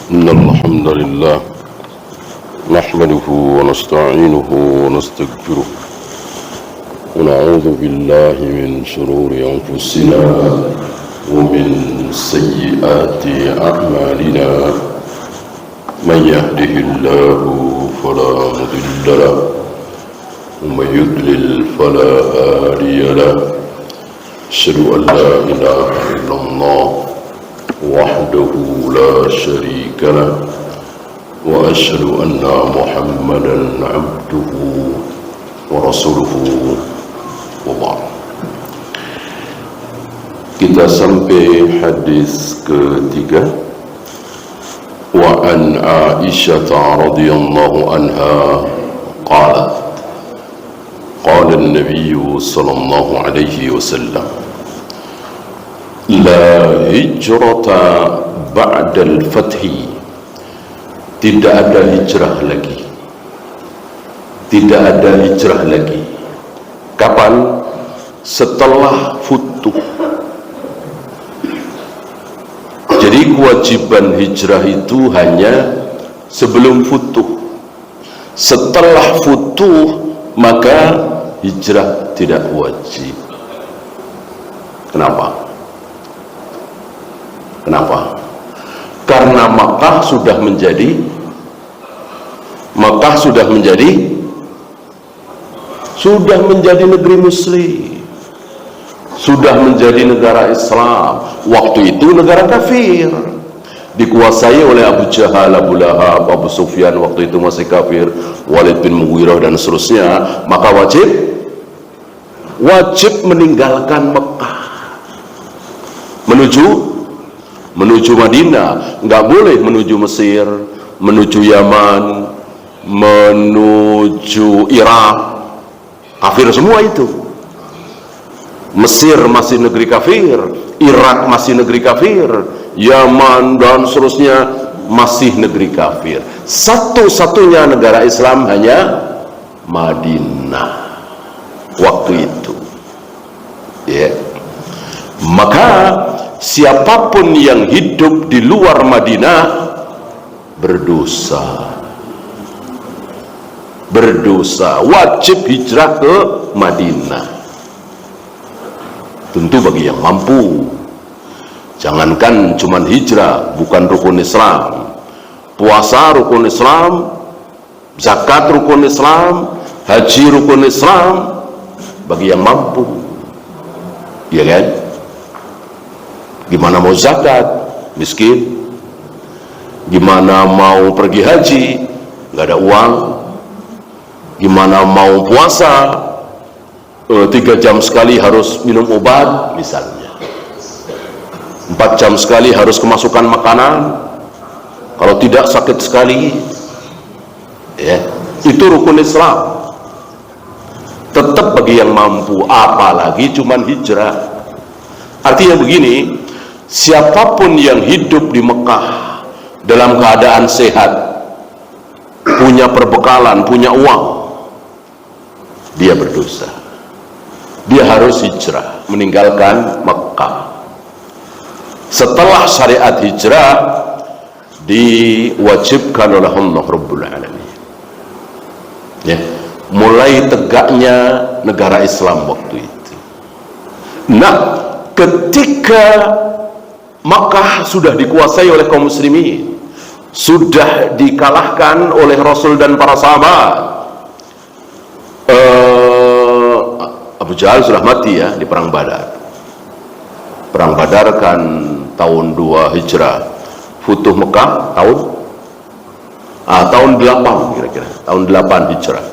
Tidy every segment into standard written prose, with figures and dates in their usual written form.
إن الحمد لله نحمده ونستعينه ونستغفره ونعوذ بالله من شرور أنفسنا ومن سيئات أعمالنا من يهده الله فلا مضل له ومن يضلل فلا هادي له أشهد أن لا إله إلا الله وحده لا شريك له وأشهد أن محمدا عبده ورسوله وبعد. Kita sampai hadis ketiga. Wa an Aisyah radhiyallahu anha qalat qala an-nabiy sallallahu alaihi wasallam La hijrata ba'dal fathi. Tidak ada hijrah lagi. Tidak ada hijrah lagi. Kapan? Setelah futuh. Jadi kewajiban hijrah itu hanya sebelum futuh. Setelah futuh maka hijrah tidak wajib. Kenapa? Kenapa? Karena Makkah sudah menjadi negeri muslim, sudah menjadi negara Islam. Waktu itu negara kafir, dikuasai oleh Abu Jahal, Abu Lahab, Abu Sufyan, waktu itu masih kafir, Walid bin Mughirah dan seterusnya. Maka wajib meninggalkan Mekah menuju Madinah. Nggak boleh menuju Mesir, menuju Yaman, menuju Irak. Kafir semua itu. Mesir masih negeri kafir, Irak masih negeri kafir, Yaman dan seterusnya masih negeri kafir. Satu-satunya negara Islam hanya Madinah waktu itu. Maka siapapun yang hidup di luar Madinah berdosa, wajib hijrah ke Madinah. Tentu bagi yang mampu. Jangankan cuman hijrah, bukan rukun Islam. Puasa rukun Islam, zakat rukun Islam, haji rukun Islam bagi yang mampu. Ya kan? Gimana mau zakat? Miskin. Gimana mau pergi haji? Nggak ada uang. Gimana mau puasa? 3 jam sekali harus minum obat misalnya. 4 jam sekali harus kemasukan makanan. Kalau tidak sakit sekali. Itu rukun Islam. Tetap bagi yang mampu. Apalagi cuman hijrah. Artinya begini, siapapun yang hidup di Mekah dalam keadaan sehat, punya perbekalan, punya uang, dia berdosa. Dia harus hijrah, meninggalkan Mekah. Setelah syariat hijrah diwajibkan oleh Allah Rabbul Alamin. Mulai tegaknya negara Islam waktu itu. Nah, ketika Makkah sudah dikuasai oleh kaum muslimin, sudah dikalahkan oleh Rasul dan para sahabat. Abu Jahal sudah mati ya di perang Badar. Perang Badar kan tahun 2 Hijrah. Futuh Mekah tahun 8 kira-kira. Tahun 8 Hijrah.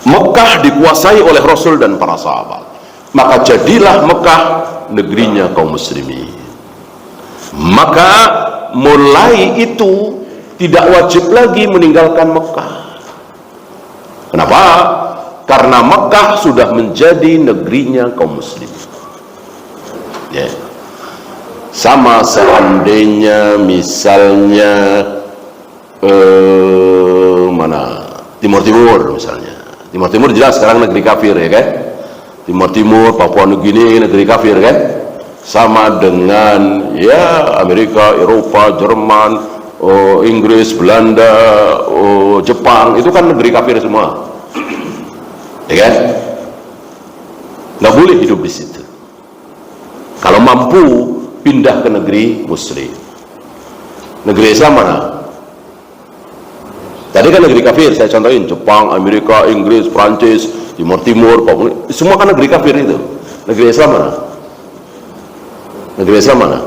Mekah dikuasai oleh Rasul dan para sahabat. Maka jadilah Mekah negerinya kaum muslimin. Maka mulai itu tidak wajib lagi meninggalkan Mekah. Kenapa? Karena Mekah sudah menjadi negerinya kaum muslimin. Sama seandainya misalnya Timur Timur misalnya. Timur Timur jelas sekarang negeri kafir ya kan. Timur Timur, Papua Nugini, negeri kafir kan? Sama dengan ya Amerika, Eropa, Jerman, Inggris, Belanda, Jepang, itu kan negeri kafir semua, ya kan? Nggak boleh hidup di situ. Kalau mampu pindah ke negeri Muslim. Negeri Islam mana? Tadi kan negeri kafir, saya contohin Jepang, Amerika, Inggris, Prancis, Timur Timur, Papua, semua kan negeri kafir itu. Negeri Islam mana? Negeri Islam mana?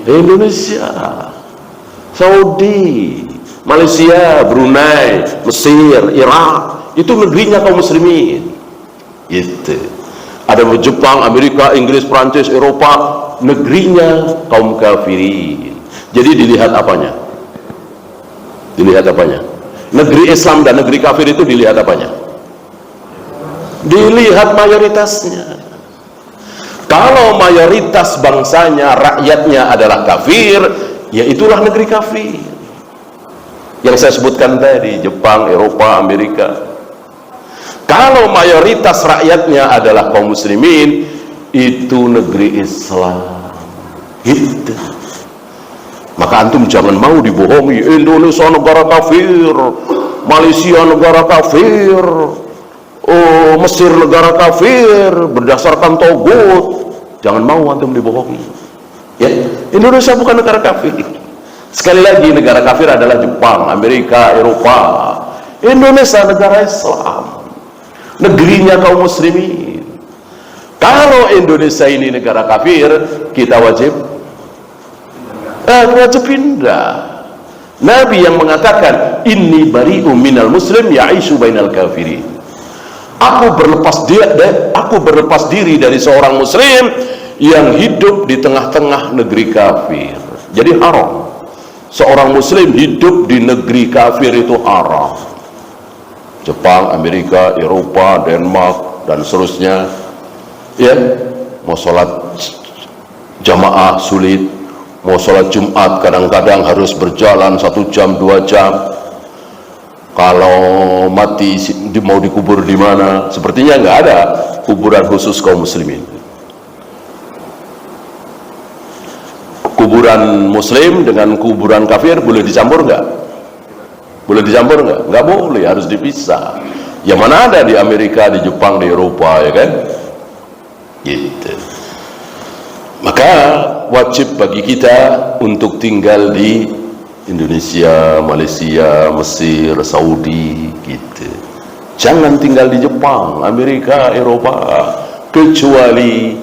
Indonesia, Saudi, Malaysia, Brunei, Mesir, Irak, itu negerinya kaum muslimin. Itu. Ada Jepang, Amerika, Inggris, Prancis, Eropa, negerinya kaum kafirin. Jadi dilihat apanya? Dilihat apanya? Negeri Islam dan negeri kafir itu dilihat apanya? Dilihat mayoritasnya. Kalau mayoritas bangsanya, rakyatnya adalah kafir, ya itulah negeri kafir. Yang saya sebutkan tadi, Jepang, Eropa, Amerika. Kalau mayoritas rakyatnya adalah kaum muslimin, itu negeri Islam. Gitu. Maka antum jangan mau dibohongi, Indonesia negara kafir, Malaysia negara kafir, Mesir negara kafir berdasarkan togut. Jangan mau antum dibohongi. Ya, Indonesia bukan negara kafir. Sekali lagi, negara kafir adalah Jepang, Amerika, Eropa. Indonesia negara Islam, negerinya kaum muslimin. Kalau Indonesia ini negara kafir, kita wajib pindah. Nabi yang mengatakan, inni bari'um minal muslim ya'ishu bainal kafirin. Aku berlepas diri dari seorang muslim yang hidup di tengah-tengah negeri kafir. Jadi haram. Seorang muslim hidup di negeri kafir itu haram. Jepang, Amerika, Eropa, Denmark, dan seterusnya. Ya, mau sholat jamaah sulit, mau sholat Jumat kadang-kadang harus berjalan 1 jam 2 jam. Kalau mati mau dikubur di mana? Sepertinya nggak ada kuburan khusus kaum muslimin. Kuburan muslim dengan kuburan kafir boleh dicampur nggak? Boleh dicampur nggak? Nggak boleh, harus dipisah. Yang mana ada di Amerika, di Jepang, di Eropa, ya kan? Gitu. Maka wajib bagi kita untuk tinggal di Indonesia, Malaysia, Mesir, Saudi, gitu. Jangan tinggal di Jepang, Amerika, Eropa, kecuali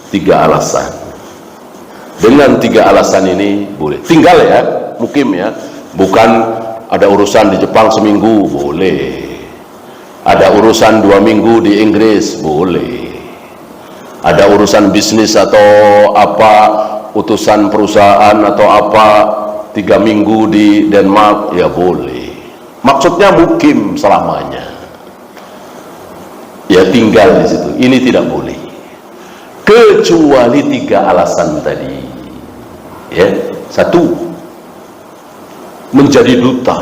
3 alasan. Dengan 3 alasan ini boleh tinggal, ya, mukim, ya. Bukan ada urusan di Jepang seminggu, boleh. Ada urusan 2 minggu di Inggris, boleh. Ada urusan bisnis atau apa, utusan perusahaan atau apa, 3 minggu di Denmark, ya boleh. Maksudnya mukim selamanya, ya tinggal di situ. Ini tidak boleh, kecuali 3 alasan tadi. Ya, 1, menjadi duta,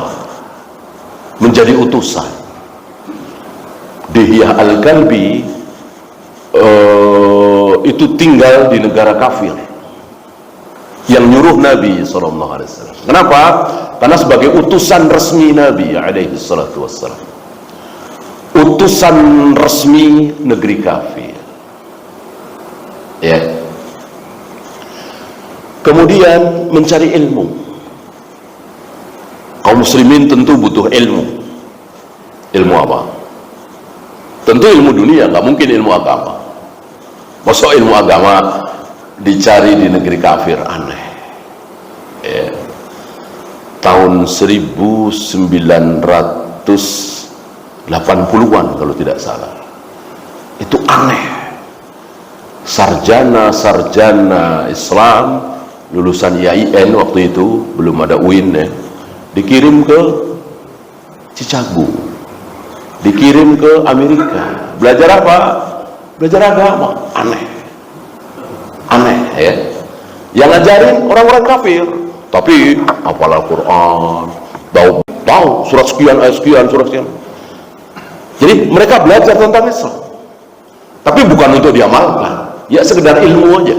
menjadi utusan. Dihyah Al-Kalbi itu tinggal di negara kafir yang nyuruh Nabi SAW. Kenapa? Karena sebagai utusan resmi Nabi SAW, utusan resmi negeri kafir. Ya. Kemudian mencari ilmu. Kaum muslimin tentu butuh ilmu. Ilmu apa? Tentu ilmu dunia, nggak mungkin ilmu agama. Masa ilmu agama dicari di negeri kafir, aneh. Ya. Tahun 1980-an kalau tidak salah, itu aneh. Sarjana Islam lulusan IAIN waktu itu, belum ada UIN, ya, dikirim ke Chicago, dikirim ke Amerika. Belajar apa? Belajar agama. Aneh, ya. Yang ngajarin orang-orang kafir, tapi hafal Al-Quran, tahu surat sekian, ayat sekian, surat sekian. Jadi mereka belajar tentang Islam. tapi bukan untuk diamalkan, ya sekedar ilmu aja.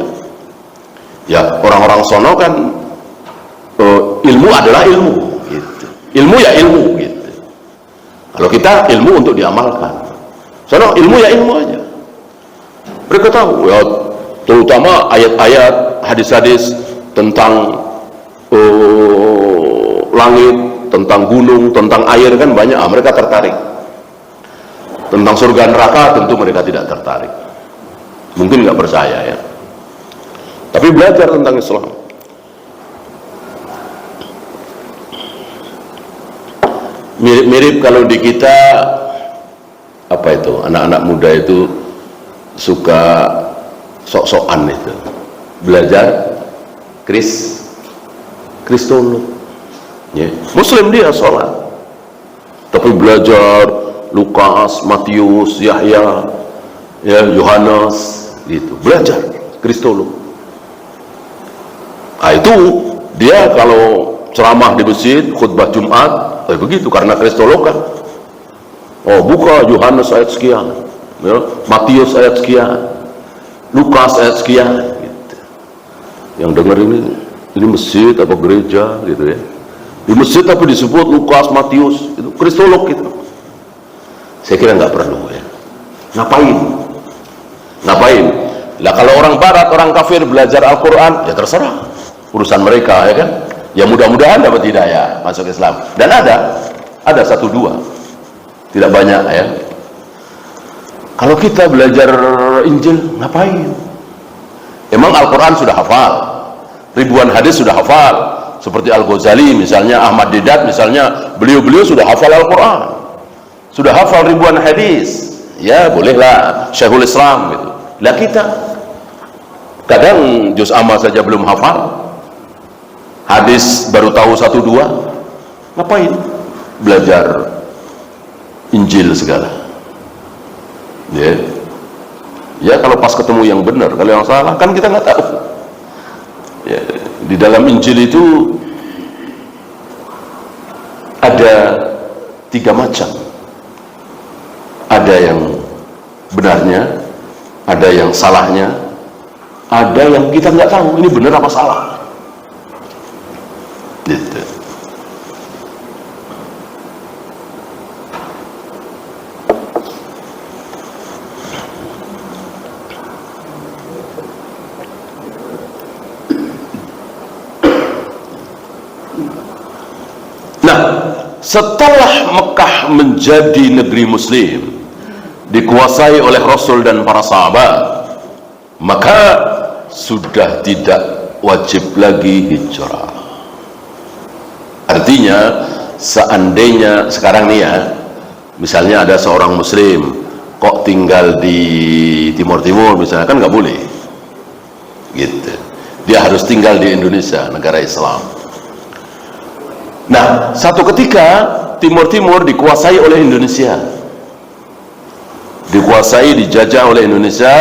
Ya orang-orang sono kan ilmu adalah ilmu gitu. Ilmu ya ilmu gitu. Kalau kita ilmu untuk diamalkan, sono ilmu ya ilmu aja. Mereka tahu ya, terutama ayat-ayat, hadis-hadis tentang langit, tentang gunung, tentang air kan banyak, mereka tertarik. Tentang surga neraka tentu mereka tidak tertarik, mungkin nggak percaya ya. Tapi belajar tentang Islam. Mirip-mirip kalau di kita apa itu, anak-anak muda itu suka sok-sokan itu belajar Kristolog ya. Muslim dia sholat tapi belajar Lukas, Matius, Yahya, ya, Yohanes gitu, belajar Kristolog. Nah, itu dia kalau ceramah di masjid, khutbah Jumat, begitu karena Kristolog kan. Oh, buka Yohanes ayat sekian, ya, Matius ayat sekian, Lukas ayat sekian gitu. Yang dengar ini masjid apa gereja gitu ya. Di masjid tapi disebut Lukas, Matius, itu Kristolog gitu. Saya kira nggak perlu ya. Ngapain? Lah kalau orang barat, orang kafir belajar Al-Quran, ya terserah, urusan mereka ya kan. Ya mudah-mudahan dapat hidayah masuk Islam. Dan ada 1-2, tidak banyak ya. Kalau kita belajar Injil, ngapain? Emang Al-Quran sudah hafal, ribuan hadis sudah hafal, seperti Al-Ghazali misalnya, Ahmad Didat misalnya, beliau sudah hafal Al-Quran, sudah hafal ribuan hadis, ya bolehlah Syekhul Islam gitu. Lah kita kadang juz amma saja belum hafal, hadis baru tahu 1-2, ngapain belajar Injil segala ya kalau pas ketemu yang benar, kalau yang salah kan kita nggak tahu ya. Di dalam Injil itu ada 3 macam, ada yang benarnya, ada yang salahnya, ada yang kita nggak tahu ini benar apa salah gitu. Nah, setelah Mekah menjadi negeri muslim, dikuasai oleh Rasul dan para sahabat, maka sudah tidak wajib lagi hijrah. Artinya seandainya sekarang nih ya, misalnya ada seorang muslim kok tinggal di Timur Timur misalnya, kan nggak boleh gitu, dia harus tinggal di Indonesia, negara Islam. Nah, satu ketika Timur Timur dikuasai oleh Indonesia, dikuasai, dijajah oleh Indonesia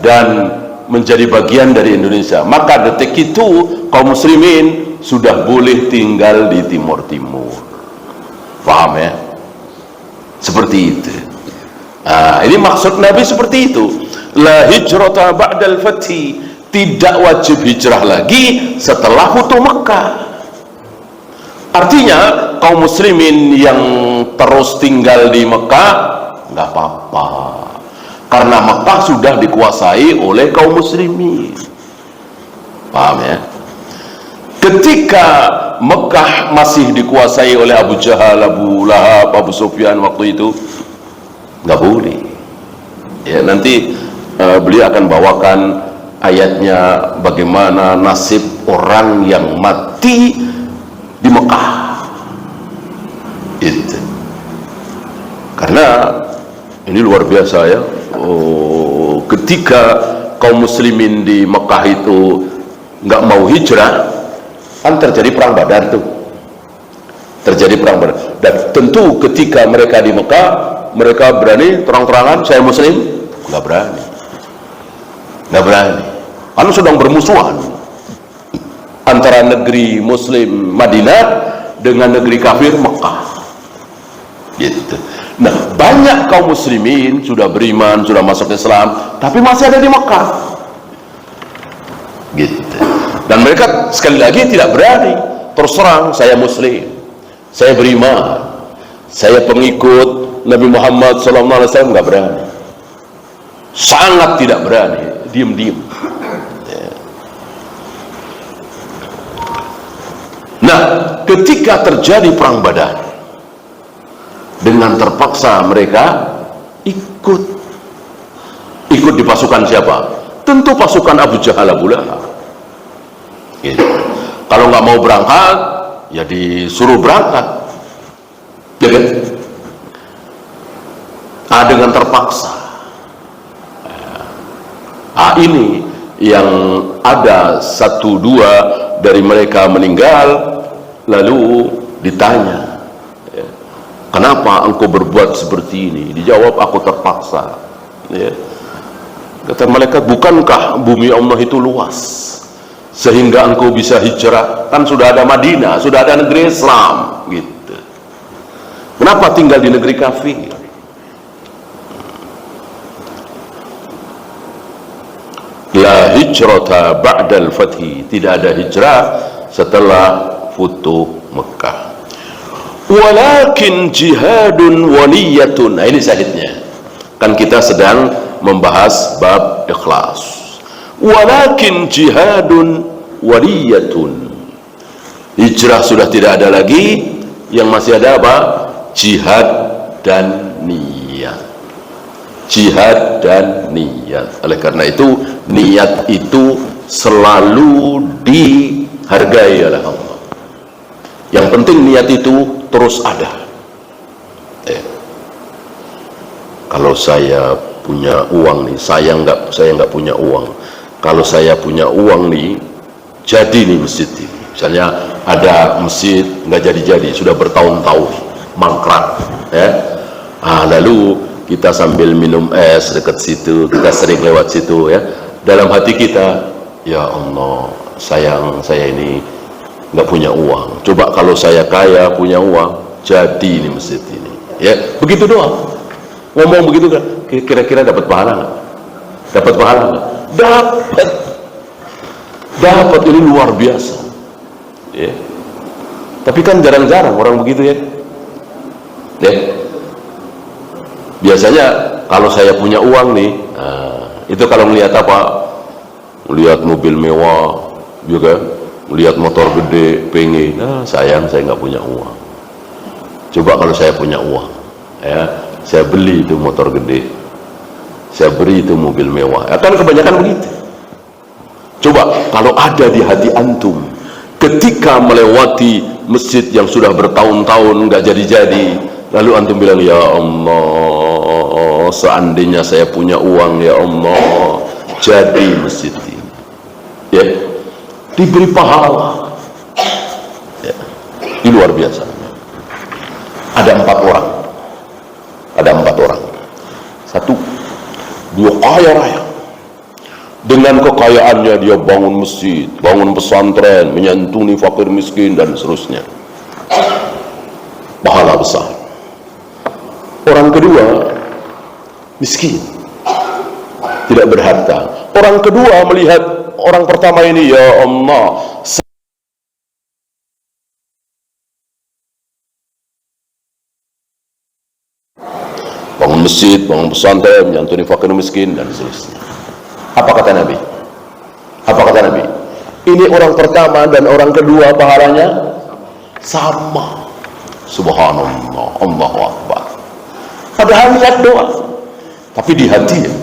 dan menjadi bagian dari Indonesia, maka detik itu kaum muslimin sudah boleh tinggal di Timur Timur. Paham ya? Seperti itu. Nah, ini maksud Nabi seperti itu. La hijrata ba'dal fathi, tidak wajib hijrah lagi setelah Futuh Mekah. Artinya kaum muslimin yang terus tinggal di Mekah nggak apa-apa, karena Mekah sudah dikuasai oleh kaum muslimin. Paham ya? Ketika Mekah masih dikuasai oleh Abu Jahal, Abu Lahab, Abu Sufyan waktu itu, nggak boleh ya. Nanti beliau akan bawakan ayatnya bagaimana nasib orang yang mati di Mekah itu. Karena ini luar biasa ya. Ketika kaum muslimin di Mekah itu nggak mau hijrah, kan terjadi perang Badar tuh, terjadi perang Badar. Dan tentu ketika mereka di Mekah, mereka berani terang-terangan saya muslim? Nggak berani, karena sedang bermusuhan antara negeri muslim Madinah dengan negeri kafir Mekah gitu. Nah, banyak kaum muslimin sudah beriman, sudah masuk Islam, tapi masih ada di Mekah. Gitu. Dan mereka sekali lagi tidak berani terus terang, saya muslim, saya beriman, saya pengikut Nabi Muhammad SAW, nggak berani, sangat tidak berani, diem-diem. Nah, ketika terjadi perang Badar, dengan terpaksa mereka ikut di pasukan siapa? Tentu pasukan Abu Jahal, Abu Lahab. Gitu. Kalau nggak mau berangkat, ya disuruh berangkat, ya kan? Dengan terpaksa. Ini yang ada 1-2 dari mereka meninggal, lalu ditanya, kenapa engkau berbuat seperti ini? Dijawab, aku terpaksa. Ya. Kata malaikat, bukankah bumi Allah itu luas sehingga engkau bisa hijrah? Kan sudah ada Madinah, sudah ada negeri Islam, gitu. Kenapa tinggal di negeri kafir? La hijrata ba'dal fathi, tidak ada hijrah setelah futuh Mekah. Walakin jihadun wa niyatun. Nah, ini syahidnya. Kan kita sedang membahas bab ikhlas. Walakin jihadun wa niyatun. Hijrah sudah tidak ada lagi, yang masih ada apa? Jihad dan niat. Jihad dan niat. Oleh karena itu, niat itu selalu dihargai oleh Allah. Yang penting niat itu terus ada. Kalau saya punya uang nih, saya nggak punya uang. Kalau saya punya uang nih, jadi nih masjid ini. Misalnya ada masjid nggak jadi-jadi, sudah bertahun-tahun mangkrak, ya. Lalu kita sambil minum es dekat situ, kita sering lewat situ, ya. Dalam hati kita, ya Allah, sayang saya ini nggak punya uang. Coba kalau saya kaya, punya uang, jadi ini masjid ini, ya. Begitu doang. Ngomong begitu kan, kira-kira dapat pahala nggak? Dapat pahala nggak? Dapat, ini luar biasa, ya. Tapi kan jarang-jarang orang begitu, ya. Biasanya kalau saya punya uang nih, itu kalau melihat apa? Melihat mobil mewah, juga melihat motor gede, pengen. Sayang saya nggak punya uang. Coba kalau saya punya uang, ya, saya beli itu motor gede, saya beri itu mobil mewah. Kan kebanyakan begitu. Coba kalau ada di hati antum, ketika melewati masjid yang sudah bertahun-tahun nggak jadi-jadi, lalu antum bilang, ya Allah, seandainya saya punya uang, ya Allah, jadi masjid ini, ya, diberi pahala, ya. Ini luar biasa. Ada 4 orang. Satu, dia kaya raya. Dengan kekayaannya dia bangun masjid, bangun pesantren, menyantuni fakir miskin dan seterusnya. Pahala besar. Orang kedua miskin, tidak berharta. Orang kedua melihat orang pertama ini, ya Allah, bangun masjid, bangun pesantren, menyantuni fakir miskin dan seterusnya. Apa kata Nabi? Ini orang pertama dan orang kedua pahalanya sama. Subhanallah, Allahu Akbar. Padahal niat doang, tapi di hati, ya.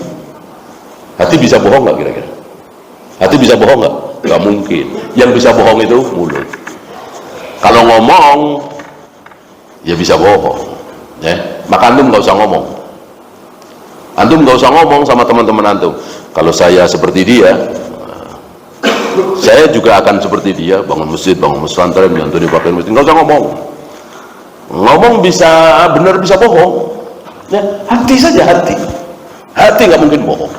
Hati bisa bohong nggak kira-kira? Hati bisa bohong nggak? Nggak mungkin. Yang bisa bohong itu mulut. Kalau ngomong, ya bisa bohong, ya. Maka antum nggak usah ngomong. Antum nggak usah ngomong sama teman-teman antum. Kalau saya seperti dia, saya juga akan seperti dia, bangun masjid, bangun pesantren, menyantuni fakir miskin. Nggak usah ngomong. Ngomong bisa benar, bisa bohong. Ya, hati saja, hati nggak mungkin bohong.